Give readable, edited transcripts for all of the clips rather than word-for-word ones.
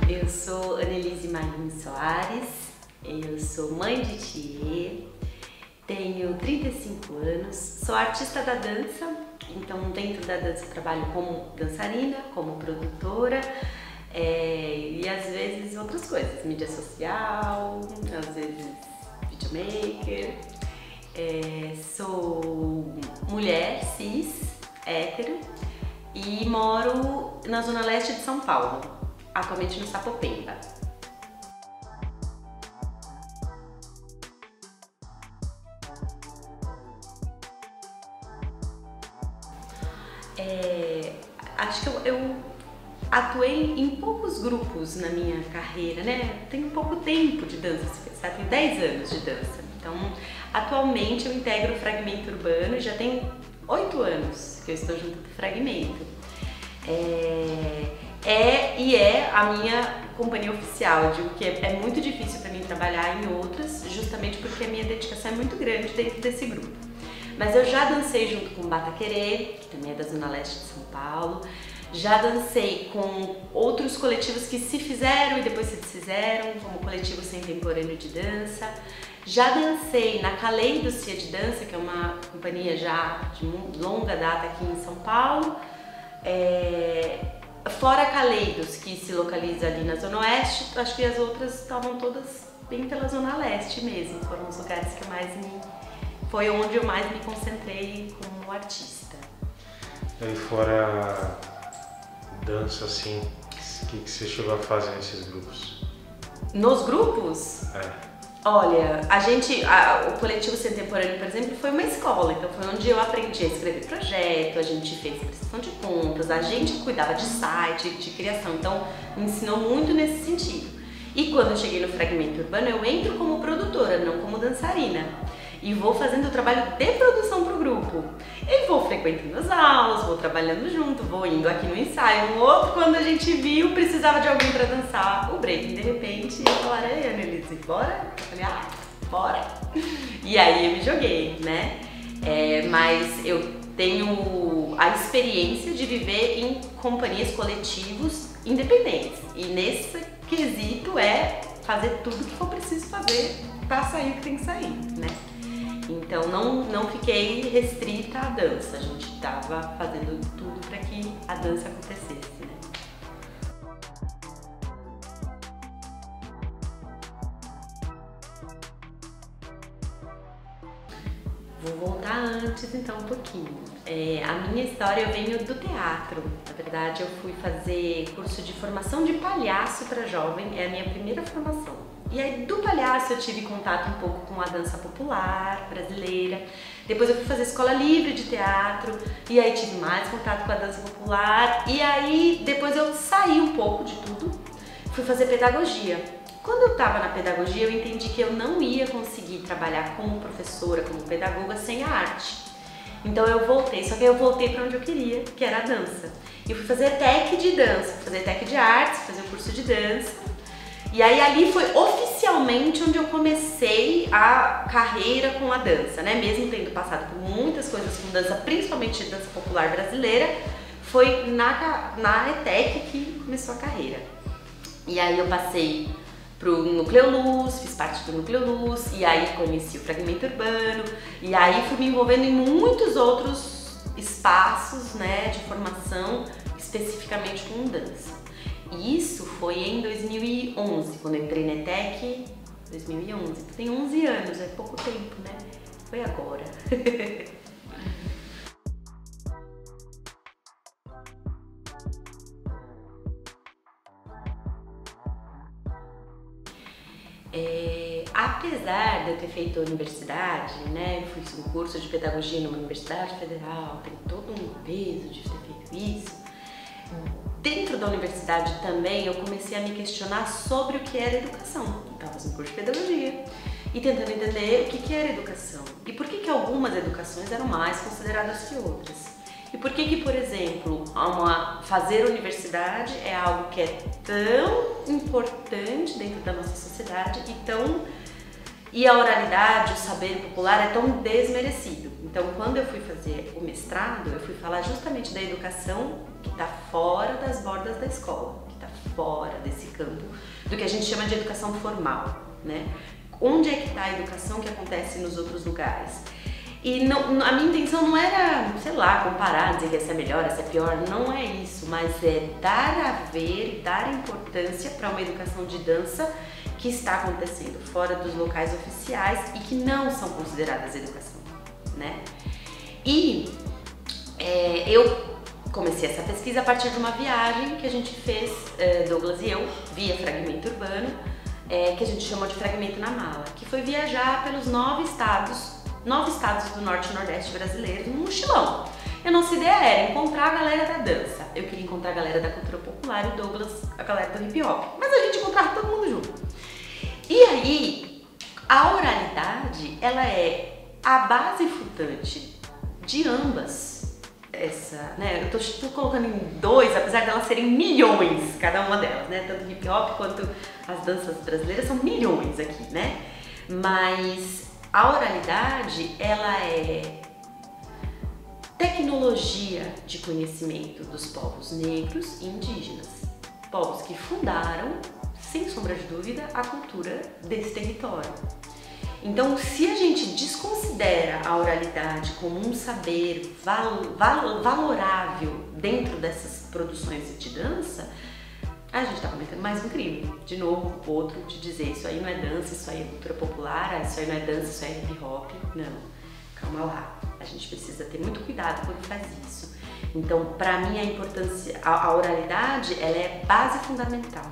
Eu sou Annelise Marinho Soares, eu sou mãe de Thier, tenho 35 anos, sou artista da dança, então dentro da dança eu trabalho como dançarina, como produtora e às vezes outras coisas, mídia social, às vezes videomaker. Sou mulher, cis, hétero e moro na zona leste de São Paulo, atualmente no Sapopemba. Acho que eu atuei em poucos grupos na minha carreira, né? Tenho pouco tempo de dança, tenho 10 anos de dança. Então, atualmente eu integro o Fragmento Urbano e já tem 8 anos que eu estou junto do Fragmento. É a minha companhia oficial. Eu digo que é muito difícil para mim trabalhar em outras, justamente porque a minha dedicação é muito grande dentro desse grupo. Mas eu já dancei junto com Bata Querer, que também é da Zona Leste de São Paulo. Já dancei com outros coletivos que se fizeram e depois se desfizeram, como o Coletivo Contemporâneo de Dança. Já dancei na Kaleidocia de Dança, que é uma companhia já de longa data aqui em São Paulo. Fora a Kaleidos, que se localiza ali na Zona Oeste, acho que as outras estavam todas bem pela Zona Leste mesmo. Foram os lugares que foi onde eu mais me concentrei como artista. E fora dança, assim, o que você chegou a fazer nesses grupos? Nos grupos? Olha, o Coletivo Contemporâneo, por exemplo, foi uma escola, então foi onde eu aprendi a escrever projeto, a gente fez prestação de contas, a gente cuidava de site, de criação, então me ensinou muito nesse sentido. E quando eu cheguei no Fragmento Urbano, eu entro como produtora, não como dançarina. E vou fazendo o trabalho de produção para o grupo. E vou frequentando as aulas, vou trabalhando junto, vou indo aqui no ensaio. Um outro, quando a gente viu, precisava de alguém para dançar o breaking. De repente, eu falaram, ei, Annelise, bora? Eu falei, bora! E aí eu me joguei, né? Mas eu tenho a experiência de viver em companhias, coletivos independentes. E nesse quesito é fazer tudo que for preciso fazer para sair o que tem que sair, né? Então não fiquei restrita à dança, a gente estava fazendo tudo para que a dança acontecesse, né? Vou voltar antes então um pouquinho. A minha história eu venho do teatro. Na verdade eu fui fazer curso de formação de palhaço para jovem, é a minha primeira formação. E aí do palhaço eu tive contato um pouco com a dança popular brasileira. Depois eu fui fazer escola livre de teatro e aí tive mais contato com a dança popular. E aí depois eu saí um pouco de tudo, fui fazer pedagogia. Quando eu estava na pedagogia eu entendi que eu não ia conseguir trabalhar como professora, como pedagoga sem a arte. Então eu voltei, só que eu voltei para onde eu queria, que era a dança. E eu fui fazer tec de dança, fazer tec de artes, fazer o curso de dança. E aí ali foi oficialmente onde eu comecei a carreira com a dança, né? Mesmo tendo passado por muitas coisas com dança, principalmente dança popular brasileira, foi na ETEC que começou a carreira. E aí eu passei pro Núcleo Luz, fiz parte do Núcleo Luz, e aí conheci o Fragmento Urbano, e aí fui me envolvendo em muitos outros espaços, né, de formação, especificamente com dança. E isso foi em 2011, quando eu entrei na ETEC, 2011. Tem 11 anos, é pouco tempo, né? Foi agora. Apesar de eu ter feito a universidade, né? Fiz um curso de pedagogia numa universidade federal, tem todo um peso de ter feito isso. Dentro da universidade também eu comecei a me questionar sobre o que era educação. Eu estava fazendo curso de pedagogia e tentando entender o que era educação e por que algumas educações eram mais consideradas que outras. E por que, por exemplo, fazer universidade é algo que é tão importante dentro da nossa sociedade e a oralidade, o saber popular é tão desmerecido. Então, quando eu fui fazer o mestrado, eu fui falar justamente da educação que está fora das bordas da escola, que está fora desse campo do que a gente chama de educação formal, né? Onde é que está a educação que acontece nos outros lugares? E não, a minha intenção não era, sei lá, comparar, dizer que essa é melhor, essa é pior, não é isso, mas é dar a ver, dar importância para uma educação de dança que está acontecendo fora dos locais oficiais e que não são consideradas educação, né? E eu comecei essa pesquisa a partir de uma viagem que a gente fez, Douglas e eu, via Fragmento Urbano, que a gente chamou de Fragmento na Mala, que foi viajar pelos 9 estados do norte e nordeste brasileiros, num mochilão. E a nossa ideia era encontrar a galera da dança. Eu queria encontrar a galera da cultura popular e o Douglas a galera do hip hop. Mas a gente encontrava todo mundo junto. E aí, a oralidade, ela é a base fundante de ambas. Eu tô colocando em 2, apesar de elas serem milhões, cada uma delas, né? Tanto hip hop quanto as danças brasileiras são milhões aqui, né? Mas a oralidade, ela é tecnologia de conhecimento dos povos negros e indígenas, povos que fundaram, sem sombra de dúvida, a cultura desse território. Então, se a gente desconsidera a oralidade como um saber valorável dentro dessas produções de dança, a gente está cometendo mais um crime. De novo, outro de dizer isso aí não é dança, isso aí é cultura popular, isso aí não é dança, isso aí é hip hop. Não, calma lá. A gente precisa ter muito cuidado quando faz isso. Então, para mim, a importância, a oralidade, ela é base fundamental.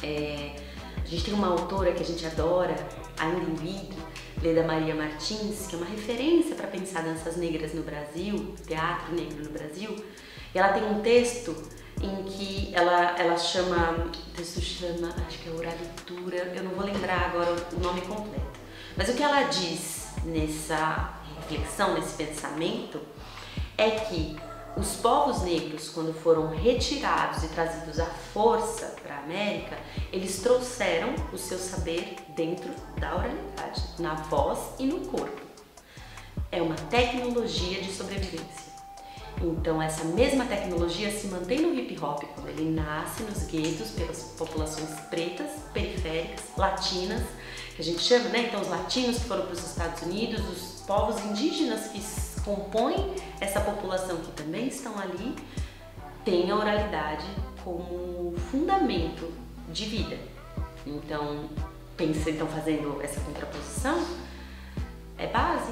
A gente tem uma autora que a gente adora, ainda em vida, Leda Maria Martins, que é uma referência para pensar danças negras no Brasil, teatro negro no Brasil. E ela tem um texto em que ela chama, o texto chama, acho que é Oralitura, eu não vou lembrar agora o nome completo. Mas o que ela diz nessa reflexão, nesse pensamento, é que os povos negros, quando foram retirados e trazidos à força para a América, eles trouxeram o seu saber dentro da oralidade, na voz e no corpo. É uma tecnologia de sobrevivência. Então essa mesma tecnologia se mantém no hip hop quando ele nasce nos guetos pelas populações pretas, periféricas, latinas, que a gente chama, né? Então os latinos que foram para os Estados Unidos, os povos indígenas que compõem essa população que também estão ali, têm a oralidade como fundamento de vida. Então, fazendo essa contraposição, é base.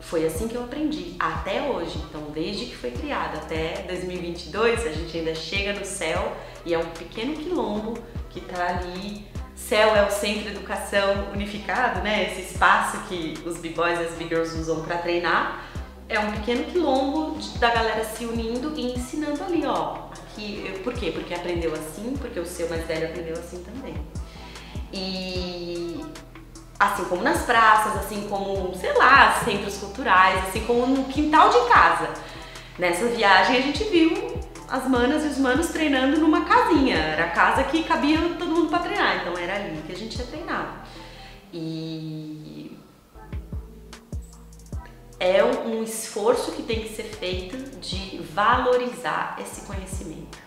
Foi assim que eu aprendi, até hoje. Então, desde que foi criado até 2022, a gente ainda chega no céu e é um pequeno quilombo que está ali. Céu é o Centro de Educação Unificado, né? Esse espaço que os b-boys e as b-girls usam para treinar. É um pequeno quilombo da galera se unindo e ensinando ali, ó. Aqui, por quê? Porque aprendeu assim, porque o seu mais velho aprendeu assim também. E assim como nas praças, assim como, sei lá, centros culturais, assim como no quintal de casa. Nessa viagem a gente viu as manas e os manos treinando numa casinha. Era a casa que cabia todo mundo para treinar, então era ali que a gente ia treinar. E é um esforço que tem que ser feito de valorizar esse conhecimento.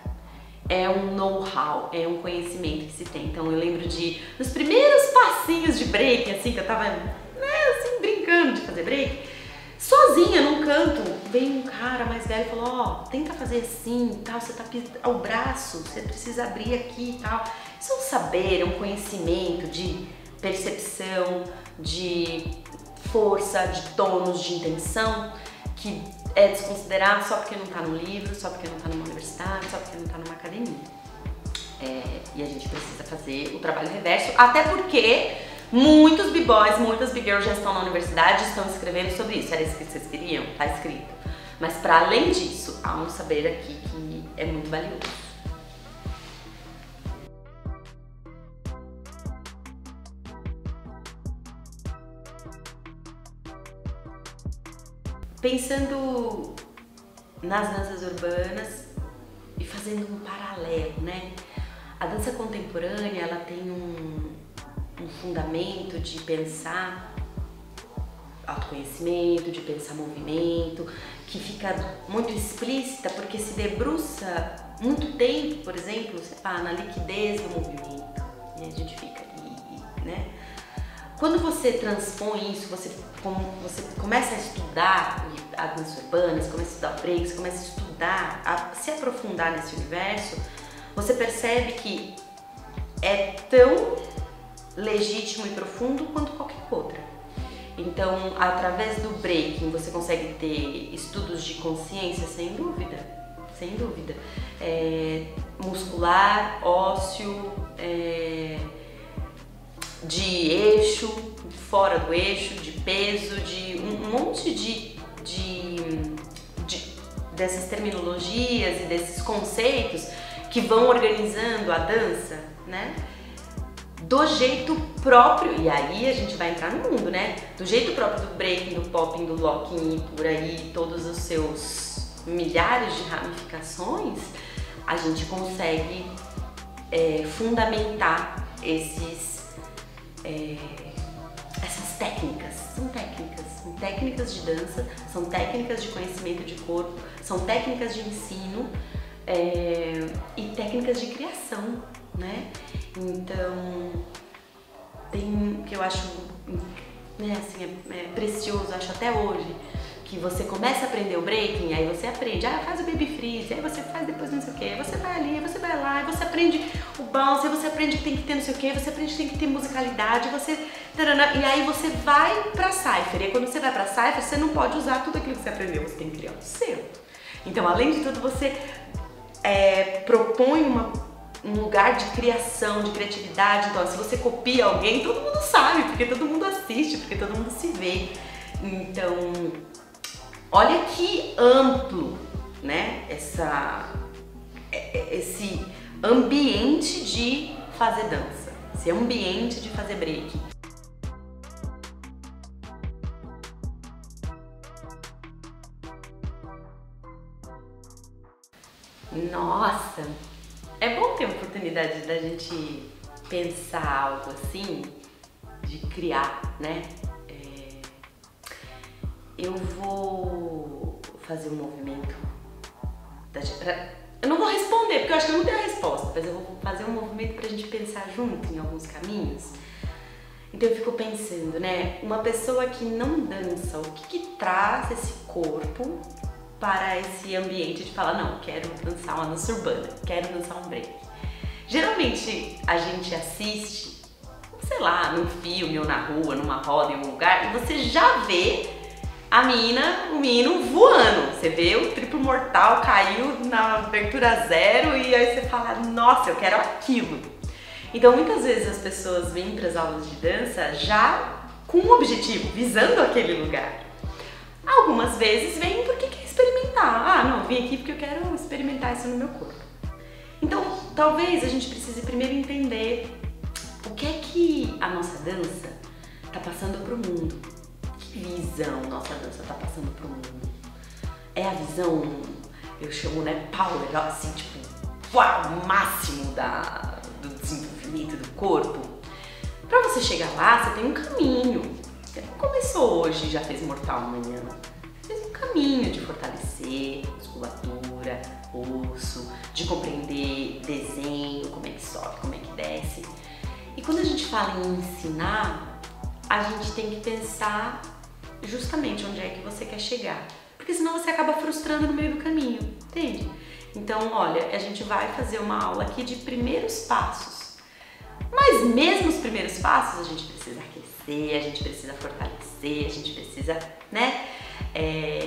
É um know-how, é um conhecimento que se tem. Então eu lembro nos primeiros passinhos de break, assim, que eu tava assim, brincando de fazer break, sozinha num canto, veio um cara mais velho e falou, ó, tenta fazer assim, tal, você tá ao braço, você precisa abrir aqui e tal. Isso é um saber, é um conhecimento de percepção, de força, de tônus, de intenção, que é desconsiderado só porque não está no livro, só porque não está numa universidade, só porque não está numa academia. E a gente precisa fazer o trabalho reverso, até porque muitos b-boys, muitas b-girls já estão na universidade e estão escrevendo sobre isso. Era isso que vocês queriam? Tá escrito. Mas para além disso, há um saber aqui que é muito valioso. Pensando nas danças urbanas e fazendo um paralelo, né? A dança contemporânea, ela tem um fundamento de pensar autoconhecimento, de pensar movimento, que fica muito explícita porque se debruça muito tempo, por exemplo, você tá na liquidez do movimento e a gente fica ali, né? Quando você transpõe isso, você começa a estudar a dança urbana, você começa a estudar break, você começa a estudar, a se aprofundar nesse universo, você percebe que é tão legítimo e profundo quanto qualquer outra. Então, através do breaking, você consegue ter estudos de consciência, sem dúvida, sem dúvida. Muscular, ósseo, de eixo, fora do eixo, de peso, de um monte dessas terminologias e desses conceitos que vão organizando a dança, né? Do jeito próprio, e aí a gente vai entrar no mundo, né? Do jeito próprio do breaking, do popping, do locking e por aí, todos os seus milhares de ramificações, a gente consegue fundamentar essas técnicas. São técnicas de dança, são técnicas de conhecimento de corpo, são técnicas de ensino e técnicas de criação, né? Então, tem que eu acho, né, assim, precioso, acho até hoje, que você começa a aprender o breaking, aí você aprende, faz o baby freeze, aí você faz depois não sei o que, aí você vai ali, aí você vai lá, aí você aprende o bounce, aí você aprende que tem que ter não sei o que, você aprende que tem que ter musicalidade, e aí você vai pra Cypher, e quando você vai pra Cypher, você não pode usar tudo aquilo que você aprendeu, você tem que criar o seu. Então, além de tudo, você propõe um lugar de criação, de criatividade. Então, se você copia alguém, todo mundo sabe, porque todo mundo assiste, porque todo mundo se vê. Então, olha que amplo, né, esse ambiente de fazer dança, esse ambiente de fazer break. Nossa! É bom ter a oportunidade da gente pensar algo assim, de criar, né? Eu vou fazer um movimento. Eu não vou responder, porque eu acho que eu não tenho a resposta, mas eu vou fazer um movimento pra gente pensar junto em alguns caminhos. Então eu fico pensando, né? Uma pessoa que não dança, o que traz esse corpo para esse ambiente de falar, não, quero dançar uma dança urbana, quero dançar um break. Geralmente a gente assiste, sei lá, num filme ou na rua, numa roda, em algum lugar, e você já vê a menina, o menino voando. Você vê o triplo mortal, caiu na abertura 0 e aí você fala, nossa, eu quero aquilo. Então muitas vezes as pessoas vêm para as aulas de dança já com um objetivo, visando aquele lugar. Algumas vezes vêm porque quer experimentar. Não, vim aqui porque eu quero experimentar isso no meu corpo. Então, talvez a gente precise primeiro entender o que é que a nossa dança está passando para o mundo. Que visão nossa dança está passando para o mundo? É a visão, eu chamo, né, power, assim, tipo, o máximo do desenvolvimento do corpo? Para você chegar lá, você tem um caminho. Você não começou hoje e já fez mortal amanhã. Fez um caminho de fortalecer musculatura, osso, de compreender desenho, como é que sobe, como é que desce. E quando a gente fala em ensinar, a gente tem que pensar justamente onde é que você quer chegar. Porque senão você acaba frustrando no meio do caminho, entende? Então, olha, a gente vai fazer uma aula aqui de primeiros passos. Mas mesmo os primeiros passos, a gente precisa aquecer, a gente precisa fortalecer, a gente precisa, né?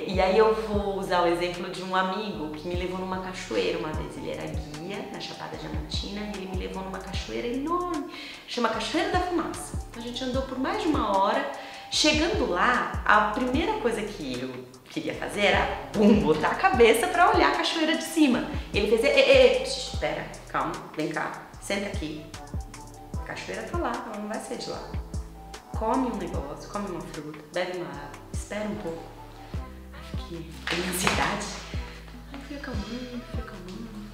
E aí eu vou usar o exemplo de um amigo que me levou numa cachoeira uma vez. Ele era guia na Chapada Diamantina e ele me levou numa cachoeira enorme, chama Cachoeira da Fumaça. A gente andou por mais de 1 hora. Chegando lá, a primeira coisa que eu queria fazer era, botar a cabeça pra olhar a cachoeira de cima. Ele fez, espera, calma, vem cá, senta aqui. A cachoeira tá lá, ela não vai sair de lá. Come um negócio, come uma fruta, bebe uma água, espera um pouco. Aí fiquei em ansiedade. Aí fui acalmando,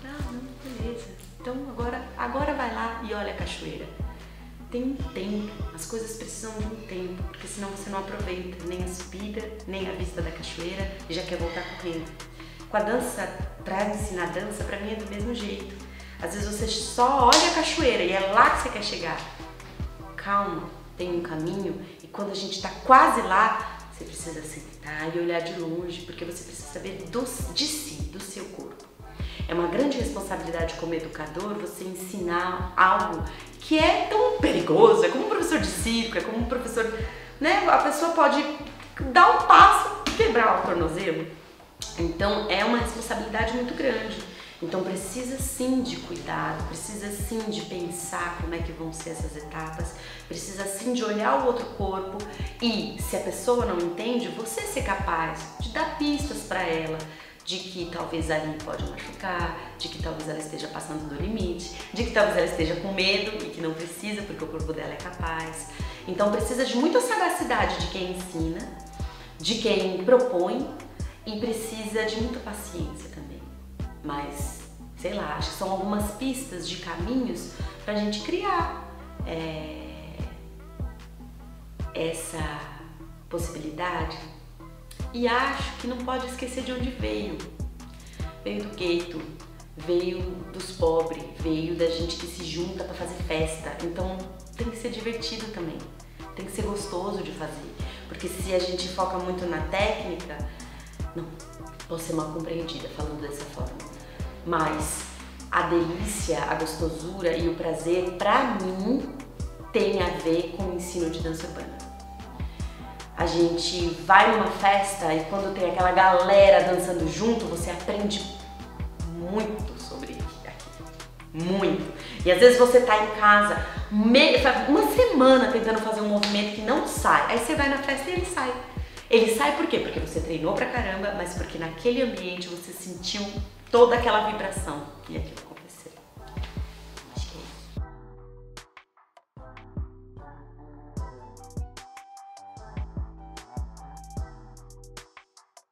não, beleza. Então agora vai lá e olha a cachoeira. Tem um tempo, as coisas precisam de um tempo, porque senão você não aproveita nem a subida, nem a vista da cachoeira e já quer voltar correndo. Com a dança pra ensinar dança, pra mim é do mesmo jeito. Às vezes você só olha a cachoeira e é lá que você quer chegar. Calma, tem um caminho, e quando a gente tá quase lá, você precisa sentar e olhar de longe, porque você precisa saber de si, do seu corpo. É uma grande responsabilidade como educador você ensinar algo que é tão perigoso, é como um professor de circo, é como um professor, né? A pessoa pode dar um passo e quebrar o tornozelo. Então é uma responsabilidade muito grande. Então precisa sim de cuidado, precisa sim de pensar como é que vão ser essas etapas, precisa sim de olhar o outro corpo e, se a pessoa não entende, você ser capaz de dar pistas para ela, de que talvez ali pode machucar, de que talvez ela esteja passando do limite, de que talvez ela esteja com medo e que não precisa porque o corpo dela é capaz. Então precisa de muita sagacidade de quem ensina, de quem propõe, e precisa de muita paciência também. Mas, sei lá, acho que são algumas pistas de caminhos pra gente criar essa possibilidade. E acho que não pode esquecer de onde veio. Veio do gueto, veio dos pobres, veio da gente que se junta pra fazer festa. Então tem que ser divertido também, tem que ser gostoso de fazer. Porque se a gente foca muito na técnica, não, posso ser mal compreendida falando dessa forma, mas a delícia, a gostosura e o prazer, pra mim, tem a ver com o ensino de dança urbana. A gente vai numa festa e quando tem aquela galera dançando junto, você aprende muito sobre aquilo, muito. E às vezes você tá em casa uma semana tentando fazer um movimento que não sai, aí você vai na festa e ele sai. Ele sai por quê? Porque você treinou pra caramba, mas porque naquele ambiente você sentiu toda aquela vibração e aquilo aconteceu. Acho que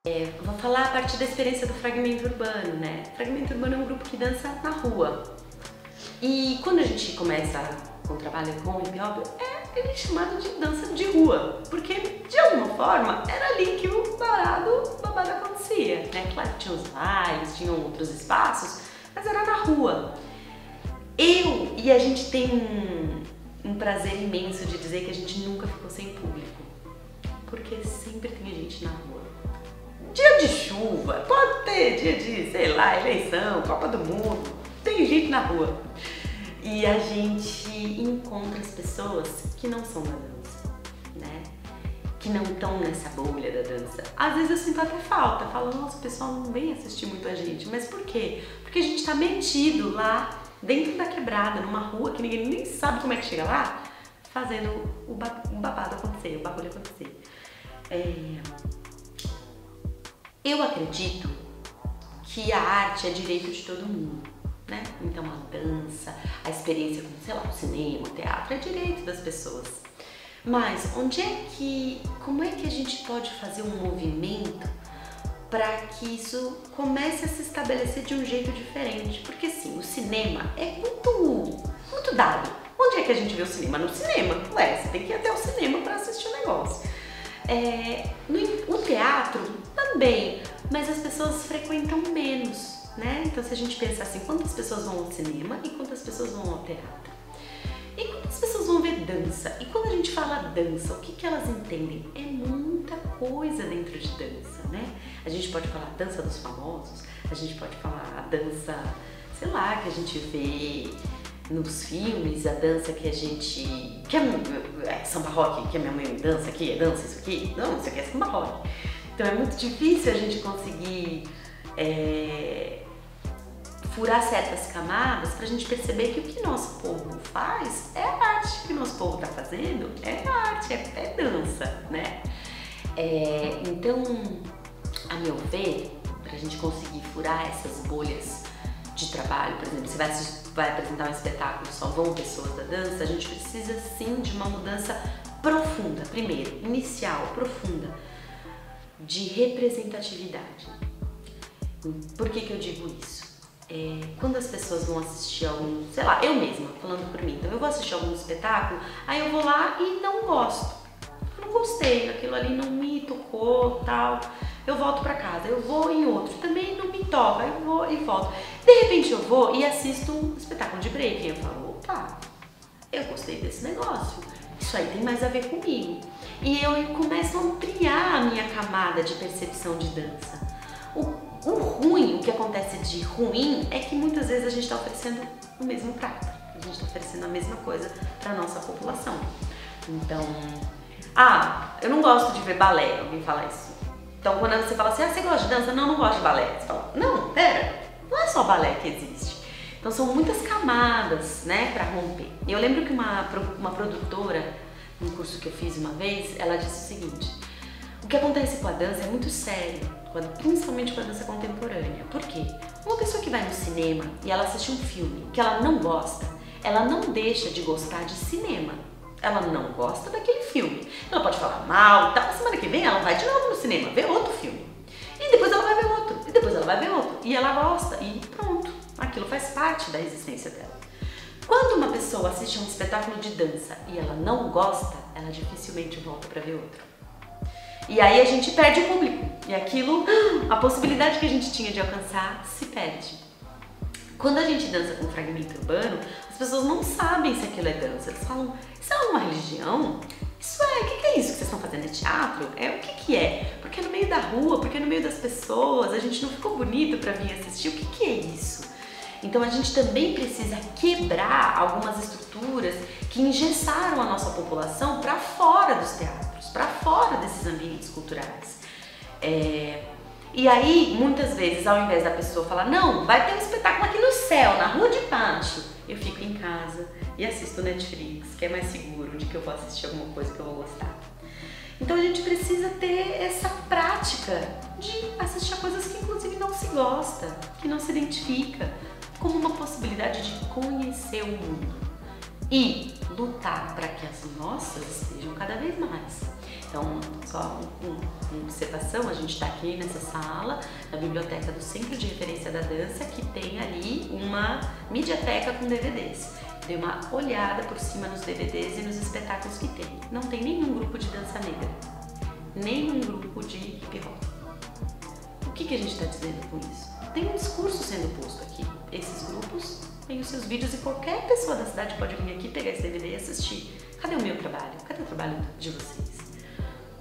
é isso. Vou falar a partir da experiência do Fragmento Urbano, né? Fragmento Urbano é um grupo que dança na rua. E quando a gente começa com o trabalho com hip hop, ele é chamado de dança de rua, porque de alguma forma era ali que o babado acontecia, né? Claro que tinha os bailes, tinham outros espaços, mas era na rua. A gente tem um prazer imenso de dizer que a gente nunca ficou sem público, porque sempre tem gente na rua. Dia de chuva, pode ter dia de, sei lá, eleição, Copa do Mundo, tem gente na rua. E a gente encontra as pessoas que não são da dança, né? Que não estão nessa bolha da dança. Às vezes eu sinto até falta, falo, nossa, o pessoal não vem assistir muito a gente. Mas por quê? Porque a gente tá metido lá, dentro da quebrada, numa rua que ninguém nem sabe como é que chega lá, fazendo o babado acontecer, o bagulho acontecer. Eu acredito que a arte é direito de todo mundo. Né? Então a dança, a experiência com, sei lá, o cinema, o teatro é direito das pessoas. Mas como é que a gente pode fazer um movimento para que isso comece a se estabelecer de um jeito diferente? Porque sim, o cinema é muito dado. Onde é que a gente vê o cinema? No cinema. Ué, você tem que ir até o cinema para assistir o negócio. O teatro também, mas as pessoas frequentam menos. Né? Então se a gente pensar assim, quantas pessoas vão ao cinema e quantas pessoas vão ao teatro? E quantas pessoas vão ver dança? E quando a gente fala dança, o que elas entendem? É muita coisa dentro de dança, né? A gente pode falar dança dos famosos, a gente pode falar dança, sei lá, que a gente vê nos filmes, a dança que a gente... samba rock, que a minha mãe dança aqui, dança isso aqui. Não, isso aqui é samba rock. Então é muito difícil a gente conseguir... furar certas camadas pra gente perceber que o que nosso povo faz é a arte. O que nosso povo tá fazendo é arte, é dança, né? Então, a meu ver, pra gente conseguir furar essas bolhas de trabalho, por exemplo, você vai apresentar um espetáculo, só vão pessoas da dança, a gente precisa sim de uma mudança profunda, primeiro, inicial, profunda, de representatividade. Por que eu digo isso? Quando as pessoas vão assistir algum, sei lá, eu mesma, falando por mim, então eu vou assistir algum espetáculo, aí eu vou lá e não gosto. Eu não gostei, aquilo ali não me tocou, tal. eu volto pra casa, eu vou em outro, também não me toca, eu vou e volto. De repente eu vou e assisto um espetáculo de break, e eu falo, opa, eu gostei desse negócio, isso aí tem mais a ver comigo. E eu começo a ampliar a minha camada de percepção de dança. O ruim, o que acontece de ruim, é que muitas vezes a gente está oferecendo o mesmo prato, a gente está oferecendo a mesma coisa para a nossa população. Então, eu não gosto de ver balé, alguém fala isso. Então quando você fala assim, você gosta de dança? Não gosto de balé. Você fala, não, pera, não é só balé que existe. Então são muitas camadas, né, para romper. Eu lembro que uma produtora, num curso que eu fiz uma vez, ela disse o seguinte, o que acontece com a dança é muito sério, principalmente com a dança contemporânea. Por quê? Uma pessoa que vai no cinema e ela assiste um filme que ela não gosta, ela não deixa de gostar de cinema. Ela não gosta daquele filme. Ela pode falar mal, tá? Na semana que vem ela vai de novo no cinema, ver outro filme. E depois ela vai ver outro, e depois ela vai ver outro. E ela gosta, e pronto. Aquilo faz parte da existência dela. Quando uma pessoa assiste a um espetáculo de dança e ela não gosta, ela dificilmente volta para ver outro. E aí a gente perde o público. E aquilo, a possibilidade que a gente tinha de alcançar, se perde. Quando a gente dança com fragmento urbano, as pessoas não sabem se aquilo é dança. Eles falam, isso é uma religião? Isso é, o que é isso que vocês estão fazendo? É teatro? O que é? Porque é no meio da rua, porque é no meio das pessoas, a gente não ficou bonito para vir assistir, o que é isso? Então a gente também precisa quebrar algumas estruturas que engessaram a nossa população para fora dos teatros, para fora desses ambientes culturais. E aí, muitas vezes, ao invés da pessoa falar, não, vai ter um espetáculo aqui no céu, na rua de baixo, eu fico em casa e assisto Netflix, que é mais seguro, onde que eu vou assistir alguma coisa que eu vou gostar. Então a gente precisa ter essa prática de assistir a coisas que inclusive não se gosta, que não se identifica, como uma possibilidade de conhecer o mundo e lutar para que as nossas sejam cada vez mais. Então, só uma observação, a gente está aqui nessa sala, na biblioteca do Centro de Referência da Dança, que tem ali uma mediateca com DVDs. Dei uma olhada por cima nos DVDs e nos espetáculos que tem. Não tem nenhum grupo de dança negra, nenhum grupo de hip hop. O que a gente está dizendo com isso? Tem um discurso sendo posto aqui. Esses grupos têm os seus vídeos e qualquer pessoa da cidade pode vir aqui, pegar esse DVD e assistir. Cadê o meu trabalho? Cadê o trabalho de vocês?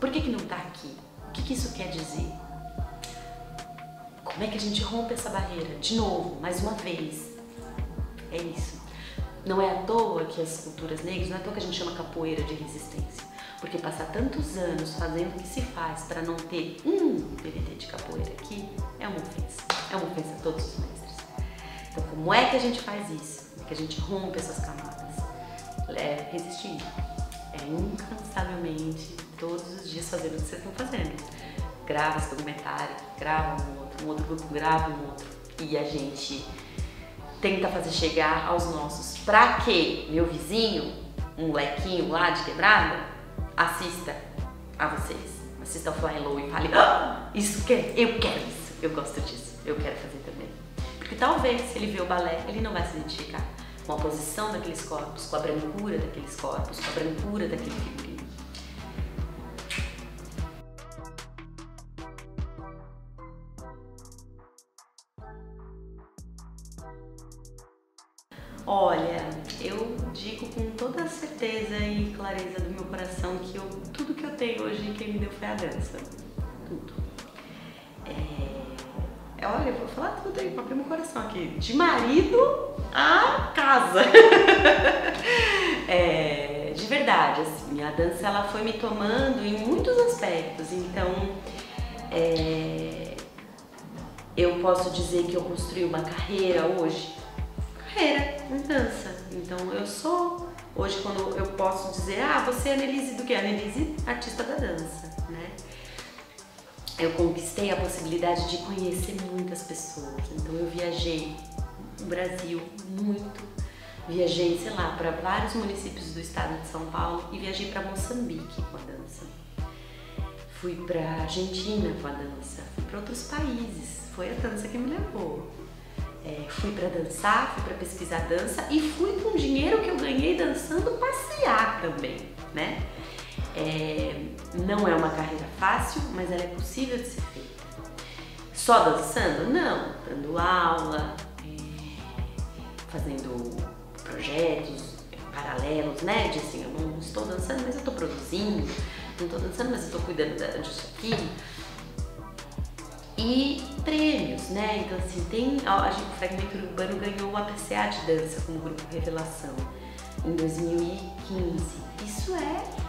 Por que não está aqui? O que isso quer dizer? Como é que a gente rompe essa barreira? De novo, mais uma vez. É isso. Não é à toa que as culturas negras, não é à toa que a gente chama capoeira de resistência. Porque passar tantos anos fazendo o que se faz para não ter um DVD de capoeira aqui é uma ofensa. É uma ofensa a todos os mestres. Então, como é que a gente faz isso? Como é que a gente rompe essas camadas? Resistindo. Incansavelmente, todos os dias fazendo o que vocês estão fazendo. Grava esse documentário, grava um outro grupo grava um outro. E a gente tenta fazer chegar aos nossos. Pra que meu vizinho, um molequinho lá de quebrada, assista a vocês. Assista ao Fly Low e fale, eu quero isso, eu gosto disso, eu quero fazer também. Porque talvez, se ele vê o balé, ele não vai se identificar com a posição daqueles corpos, com a brancura daqueles corpos, com a brancura daquele figurino. Olha, eu digo com toda a certeza e clareza do meu coração que tudo que eu tenho hoje, quem me deu foi a dança. Tudo. Olha, eu vou falar tudo aí, papel no meu coração aqui. De marido a casa. De verdade, assim, a dança ela foi me tomando em muitos aspectos. Então, eu posso dizer que eu construí uma carreira hoje. Carreira em dança. Então, eu sou, hoje quando eu posso dizer, você é Annelise do quê? Annelise, artista da dança, né? Eu conquistei a possibilidade de conhecer muitas pessoas, então eu viajei no Brasil muito, viajei, sei lá, para vários municípios do estado de São Paulo e viajei para Moçambique com a dança. Fui para Argentina com a dança, fui para outros países, foi a dança que me levou. Fui para dançar, fui para pesquisar dança e fui com o dinheiro que eu ganhei dançando passear também, né? Não é uma carreira fácil, mas ela é possível de ser feita. Só dançando? Não, dando aula, fazendo projetos paralelos, né? De assim, eu não estou dançando, mas eu estou produzindo, não estou dançando, mas eu estou cuidando disso aqui. E prêmios, né? Então assim, o Fragmento Urbano ganhou o APCA de dança como grupo Revelação em 2015. Isso é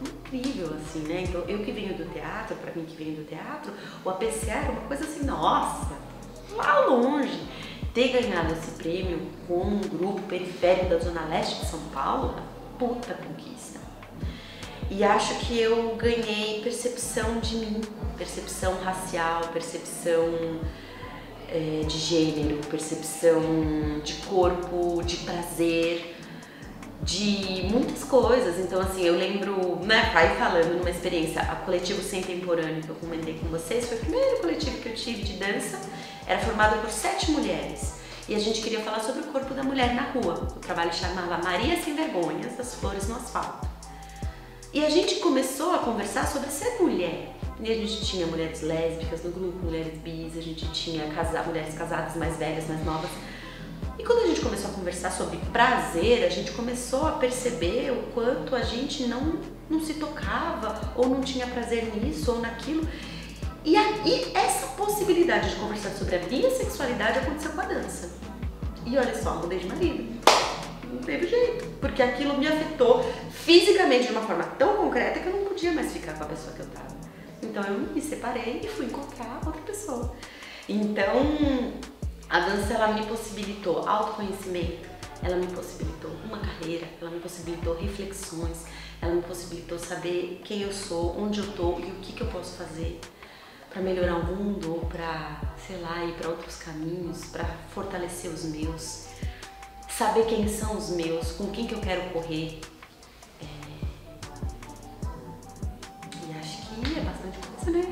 incrível, assim, né? Então eu que venho do teatro, pra mim que venho do teatro, o APCA era uma coisa assim, nossa, lá longe. Ter ganhado esse prêmio com um grupo periférico da Zona Leste de São Paulo, puta conquista. E acho que eu ganhei percepção de mim, percepção racial, percepção de gênero, percepção de corpo, de prazer, de muitas coisas. Então assim, eu lembro, né, pai falando numa experiência, a Coletivo Contemporâneo que eu comentei com vocês, foi o primeiro coletivo que eu tive de dança, era formado por 7 mulheres. E a gente queria falar sobre o corpo da mulher na rua. O trabalho chamava Maria Sem Vergonhas, das Flores no Asfalto. E a gente começou a conversar sobre ser mulher. E a gente tinha mulheres lésbicas no grupo, mulheres bis, a gente tinha mulheres casadas mais velhas, mais novas. E quando a gente começou a conversar sobre prazer, a gente começou a perceber o quanto a gente não se tocava, ou não tinha prazer nisso ou naquilo. E essa possibilidade de conversar sobre a minha sexualidade aconteceu com a dança. E olha só, mudei de marido. Não teve jeito, porque aquilo me afetou fisicamente de uma forma tão concreta que eu não podia mais ficar com a pessoa que eu tava. Então eu me separei e fui encontrar outra pessoa. Então a dança, ela me possibilitou autoconhecimento, ela me possibilitou uma carreira, ela me possibilitou reflexões, ela me possibilitou saber quem eu sou, onde eu tô e o que eu posso fazer para melhorar o mundo, ou para, sei lá, ir para outros caminhos, para fortalecer os meus, saber quem são os meus, com quem que eu quero correr. E acho que é bastante coisa, né?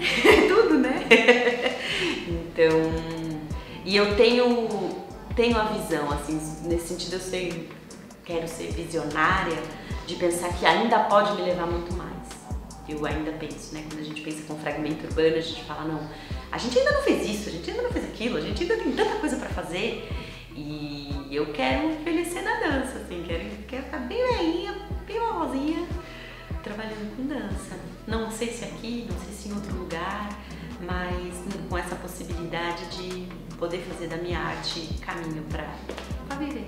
Tudo, né? Então, e eu tenho a visão, assim, nesse sentido quero ser visionária, de pensar que ainda pode me levar muito mais. Eu ainda penso, né? Quando a gente pensa com Fragmento Urbano, a gente fala, não, a gente ainda não fez isso, a gente ainda não fez aquilo, a gente ainda tem tanta coisa pra fazer. E eu quero envelhecer na dança, assim, quero ficar bem velhinha, bem famosinha, trabalhando com dança. Não sei se aqui, não sei se em outro lugar, mas com essa possibilidade de poder fazer da minha arte caminho pra viver.